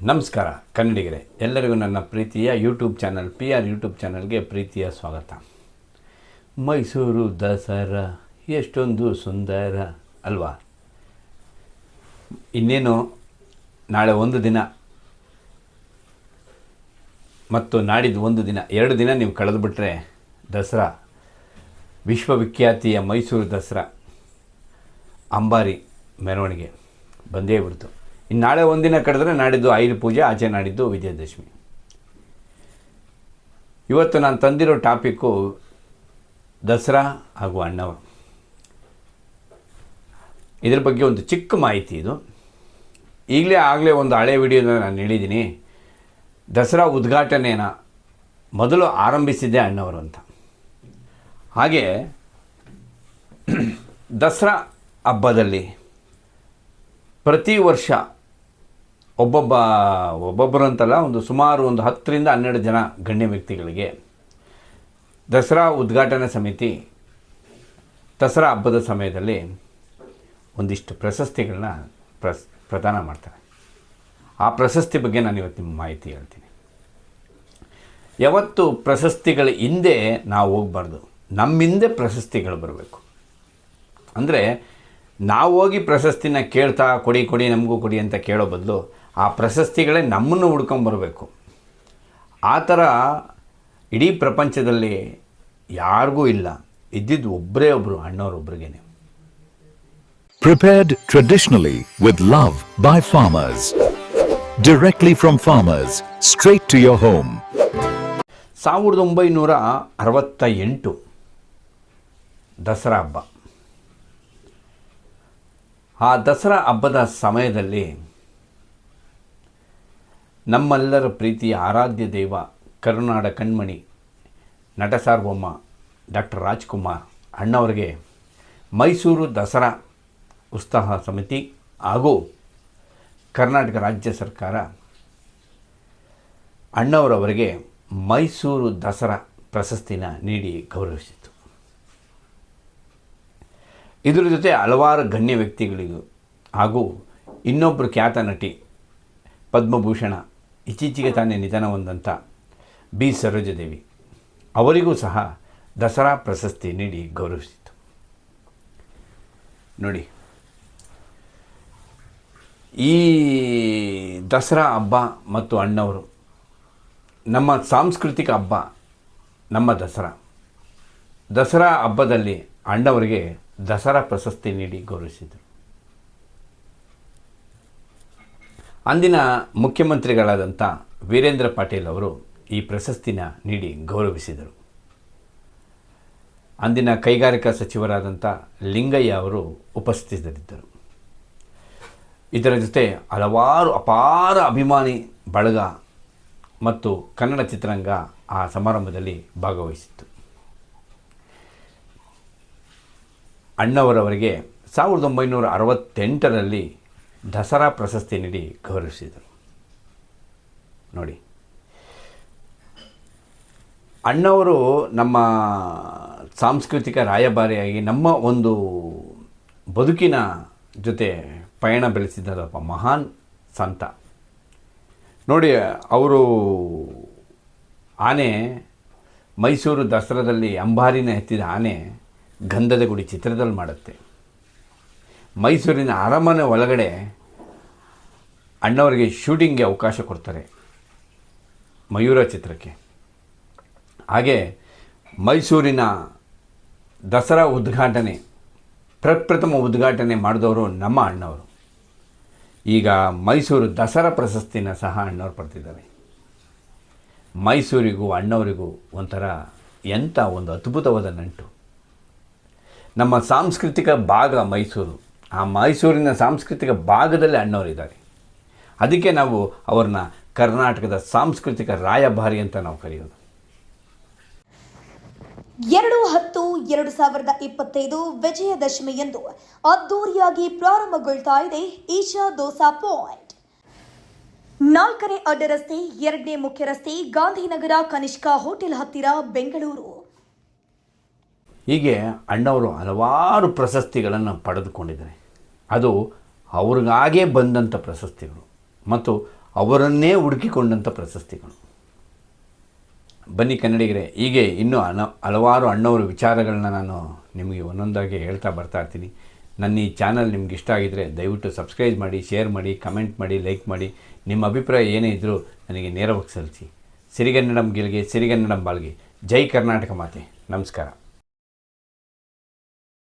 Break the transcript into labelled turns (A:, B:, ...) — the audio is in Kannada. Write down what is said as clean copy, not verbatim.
A: ನಮಸ್ಕಾರ ಕನ್ನಡಿಗರೇ, ಎಲ್ಲರಿಗೂ ನನ್ನ ಪ್ರೀತಿಯ ಯೂಟ್ಯೂಬ್ ಚಾನಲ್ PR ಯೂಟ್ಯೂಬ್ ಚಾನಲ್ಗೆ ಪ್ರೀತಿಯ ಸ್ವಾಗತ. ಮೈಸೂರು ದಸರಾ ಎಷ್ಟೊಂದು ಸುಂದರ ಅಲ್ವಾ? ಇನ್ನೇನು ನಾಳೆ ಒಂದು ದಿನ ಮತ್ತು ನಾಡಿದ್ದು ಒಂದು ದಿನ, 2 ದಿನ ನೀವು ಕಳೆದುಬಿಟ್ರೆ ದಸರಾ, ವಿಶ್ವವಿಖ್ಯಾತಿಯ ಮೈಸೂರು ದಸರಾ ಅಂಬಾರಿ ಮೆರವಣಿಗೆ ಬಂದೇ ಬಿಡ್ತು. ಇನ್ನು ನಾಳೆ ಒಂದಿನ ಕಳೆದ್ರೆ ನಾಡಿದ್ದು ಆಯುಧ ಪೂಜೆ, ಆಚೆ ನಾಡಿದ್ದು ವಿಜಯದಶಮಿ. ಇವತ್ತು ನಾನು ತಂದಿರೋ ಟಾಪಿಕ್ಕು ದಸರಾ ಹಾಗೂ ಅಣ್ಣವರು. ಇದ್ರ ಬಗ್ಗೆ ಒಂದು ಚಿಕ್ಕ ಮಾಹಿತಿ ಇದು. ಆಗಲೇ ಒಂದು ಹಳೆ ವಿಡಿಯೋನ ನಾನು ಹೇಳಿದ್ದೀನಿ. ದಸರಾ ಉದ್ಘಾಟನೆಯನ್ನು ಮೊದಲು ಆರಂಭಿಸಿದ್ದೆ ಅಣ್ಣವರು ಅಂತ. ಹಾಗೆ ದಸರಾ ಪ್ರತಿ ವರ್ಷ ಒಬ್ಬೊಬ್ಬರು ಅಂತಲ್ಲ, ಸುಮಾರು 10 ರಿಂದ 12 ಜನ ಗಣ್ಯ ವ್ಯಕ್ತಿಗಳಿಗೆ ದಸರಾ ಉದ್ಘಾಟನಾ ಸಮಿತಿ ದಸರಾ ಹಬ್ಬದ ಸಮಯದಲ್ಲಿ ಒಂದಿಷ್ಟು ಪ್ರಶಸ್ತಿಗಳನ್ನ ಪ್ರದಾನ ಮಾಡ್ತಾರೆ. ಆ ಪ್ರಶಸ್ತಿ ಬಗ್ಗೆ ನಾನು ಇವತ್ತು ನಿಮ್ಮ ಮಾಹಿತಿ ಹೇಳ್ತೀನಿ. ಯಾವತ್ತು ಪ್ರಶಸ್ತಿಗಳ ಹಿಂದೆ ನಾವು ಹೋಗಬಾರ್ದು, ನಮ್ಮ ಹಿಂದೆ ಪ್ರಶಸ್ತಿಗಳು ಬರಬೇಕು. ಅಂದರೆ ನಾವು ಹೋಗಿ ಪ್ರಶಸ್ತಿನ ಕೇಳ್ತಾ ಕೊಡಿ ನಮಗೂ ಕೊಡಿ ಅಂತ ಕೇಳೋ ಬದಲು ಆ ಪ್ರಶಸ್ತಿಗಳೇ ನಮ್ಮನ್ನು ಹುಡ್ಕೊಂಬರಬೇಕು. ಆ ಥರ ಇಡೀ ಪ್ರಪಂಚದಲ್ಲಿ ಯಾರಿಗೂ ಇಲ್ಲ, ಇದ್ದಿದ್ದು ಒಬ್ಬರು ಅಣ್ಣವರೊಬ್ಬರಿಗೇನೆ.
B: Prepared traditionally with love by farmers. Directly from farmers, straight to your home.
A: 1968 Dasara ಹಬ್ಬ. ಆ ದಸರಾ ಹಬ್ಬದ ಸಮಯದಲ್ಲಿ ನಮ್ಮೆಲ್ಲರ ಪ್ರೀತಿಯ ಆರಾಧ್ಯ ದೈವ, ಕರುನಾಡ ಕಣ್ಮಣಿ, ನಟ ಸಾರ್ವಭೌಮ ಡಾಕ್ಟರ್ ರಾಜ್ಕುಮಾರ್ ಅಣ್ಣವರಿಗೆ ಮೈಸೂರು ದಸರಾ ಉತ್ಸವ ಸಮಿತಿ ಹಾಗೂ ಕರ್ನಾಟಕ ರಾಜ್ಯ ಸರ್ಕಾರ ಅಣ್ಣವರವರಿಗೆ ಮೈಸೂರು ದಸರಾ ಪ್ರಶಸ್ತಿನ ನೀಡಿ ಗೌರವಿಸಿತು. ಇದರ ಜೊತೆ ಹಲವಾರು ಗಣ್ಯ ವ್ಯಕ್ತಿಗಳಿಗೂ ಹಾಗೂ ಇನ್ನೊಬ್ಬರು ಖ್ಯಾತ ನಟಿ, ಪದ್ಮಭೂಷಣ, ಇತ್ತೀಚೆಗೆ ತಾನೇ ನಿಧನ ಹೊಂದಂಥ ಬಿ ಸರೋಜದೇವಿ ಅವರಿಗೂ ಸಹ ದಸರಾ ಪ್ರಶಸ್ತಿ ನೀಡಿ ಗೌರವಿಸಿತು. ನೋಡಿ, ಈ ದಸರಾ ಹಬ್ಬ ಮತ್ತು ಅಣ್ಣವರು ನಮ್ಮ ಸಾಂಸ್ಕೃತಿಕ ಹಬ್ಬ. ನಮ್ಮ ದಸರಾ ಹಬ್ಬದಲ್ಲಿ ಅಣ್ಣವರಿಗೆ ದಸರಾ ಪ್ರಶಸ್ತಿ ನೀಡಿ ಗೌರವಿಸಿದರು. ಅಂದಿನ ಮುಖ್ಯಮಂತ್ರಿಗಳಾದಂಥ ವೀರೇಂದ್ರ ಪಾಟೀಲ್ ಅವರು ಈ ಪ್ರಶಸ್ತಿನ ನೀಡಿ ಗೌರವಿಸಿದರು. ಅಂದಿನ ಕೈಗಾರಿಕಾ ಸಚಿವರಾದಂಥ ಲಿಂಗಯ್ಯ ಅವರು ಉಪಸ್ಥಿತರಿದ್ದರು. ಇದರ ಜೊತೆ ಹಲವಾರು ಅಪಾರ ಅಭಿಮಾನಿ ಬಳಗ ಮತ್ತು ಕನ್ನಡ ಚಿತ್ರರಂಗ ಆ ಸಮಾರಂಭದಲ್ಲಿ ಭಾಗವಹಿಸಿತ್ತು. ಅಣ್ಣವರವರಿಗೆ 1968ರಲ್ಲಿ ದಸರಾ ಪ್ರಶಸ್ತಿ ನೀಡಿ ಗೌರವಿಸಿದರು. ನೋಡಿ, ಅಣ್ಣವರು ನಮ್ಮ ಸಾಂಸ್ಕೃತಿಕ ರಾಯಭಾರಿಯಾಗಿ ನಮ್ಮ ಒಂದು ಬದುಕಿನ ಜೊತೆ ಪಯಣ ಬೆಳೆಸಿದ್ದಪ್ಪ ಮಹಾನ್ ಸಂತ. ನೋಡಿ, ಅವರು ಆನೆ ಮೈಸೂರು ದಸರಾದಲ್ಲಿ ಅಂಬಾರಿನ ಎತ್ತಿದ ಆನೆ ಗಂಧದ ಗುಡಿ ಚಿತ್ರದಲ್ಲಿ ಮಾಡುತ್ತೆ. ಮೈಸೂರಿನ ಅರಮನೆ ಒಳಗಡೆ ಅಣ್ಣವರಿಗೆ ಶೂಟಿಂಗ್ಗೆ ಅವಕಾಶ ಕೊಡ್ತಾರೆ, ಮಯೂರ ಚಿತ್ರಕ್ಕೆ. ಹಾಗೆ ಮೈಸೂರಿನ ದಸರಾ ಉದ್ಘಾಟನೆ, ಪ್ರಪ್ರಥಮ ಉದ್ಘಾಟನೆ ಮಾಡಿದವರು ನಮ್ಮ ಅಣ್ಣವರು. ಈಗ ಮೈಸೂರು ದಸರಾ ಪ್ರಶಸ್ತಿನ ಸಹ ಅಣ್ಣವ್ರು ಪಡೆದಿದ್ದಾರೆ. ಮೈಸೂರಿಗೂ ಅಣ್ಣವರಿಗೂ ಒಂಥರ ಎಂಥ ಒಂದು ಅದ್ಭುತವಾದ ನಂಟು. ನಮ್ಮ ಸಾಂಸ್ಕೃತಿಕ ಭಾಗ ಮೈಸೂರು, ಆ ಮೈಸೂರಿನ ಸಾಂಸ್ಕೃತಿಕ ಭಾಗದಲ್ಲಿ ಅಣ್ಣವರಿದ್ದಾರೆ. ಅದಕ್ಕೆ ನಾವು ಅವ್ರನ್ನ ಕರ್ನಾಟಕದ ಸಾಂಸ್ಕೃತಿಕ ರಾಯಭಾರಿ ಅಂತ ನಾವು ಕರೆಯೋದು.
C: 2/10/2025 ವಿಜಯದಶಮಿಯಂದು ಅದ್ದೂರಿಯಾಗಿ ಪ್ರಾರಂಭಗೊಳ್ತಾ ಇದೆ ಈಶಾ ದೋಸಾ ಪಾಯಿಂಟ್. 4ನೇ ಅಡ್ಡ ರಸ್ತೆ, 2ನೇ ಮುಖ್ಯ ರಸ್ತೆ, ಗಾಂಧಿನಗರ, ಕನಿಷ್ಕ ಹೋಟೆಲ್ ಹತ್ತಿರ, ಬೆಂಗಳೂರು.
A: ಹೀಗೆ ಅಣ್ಣವರು ಹಲವಾರು ಪ್ರಶಸ್ತಿಗಳನ್ನು ಪಡೆದುಕೊಂಡಿದ್ದಾರೆ. ಅದು ಅವ್ರಿಗಾಗೇ ಬಂದಂಥ ಪ್ರಶಸ್ತಿಗಳು ಮತ್ತು ಅವರನ್ನೇ ಹುಡುಕಿಕೊಂಡಂಥ ಪ್ರಶಸ್ತಿಗಳು. ಬನ್ನಿ ಕನ್ನಡಿಗರೇ, ಹೀಗೆ ಇನ್ನೂ ಹಲವಾರು ಅಣ್ಣವರ ವಿಚಾರಗಳನ್ನ ನಾನು ನಿಮಗೆ ಒಂದೊಂದಾಗಿ ಹೇಳ್ತಾ ಬರ್ತಾ ಇರ್ತೀನಿ. ನನ್ನ ಈ ಚಾನಲ್ ನಿಮ್ಗೆ ಇಷ್ಟ ಆಗಿದ್ದರೆ ದಯವಿಟ್ಟು ಸಬ್ಸ್ಕ್ರೈಬ್ ಮಾಡಿ, ಶೇರ್ ಮಾಡಿ, ಕಮೆಂಟ್ ಮಾಡಿ, ಲೈಕ್ ಮಾಡಿ. ನಿಮ್ಮ ಅಭಿಪ್ರಾಯ ಏನೇ ಇದ್ದರೂ ನನಗೆ ನೇರವಾಗಿ ಸಲ್ಲಿಸಿ. ಸಿರಿಗನ್ನಡಂ ಗೆಲ್ಗೆ, ಸಿರಿಗನ್ನಡಂ ಬಾಳ್ಗೆ. ಜೈ ಕರ್ನಾಟಕ ಮಾತೆ. ನಮಸ್ಕಾರ.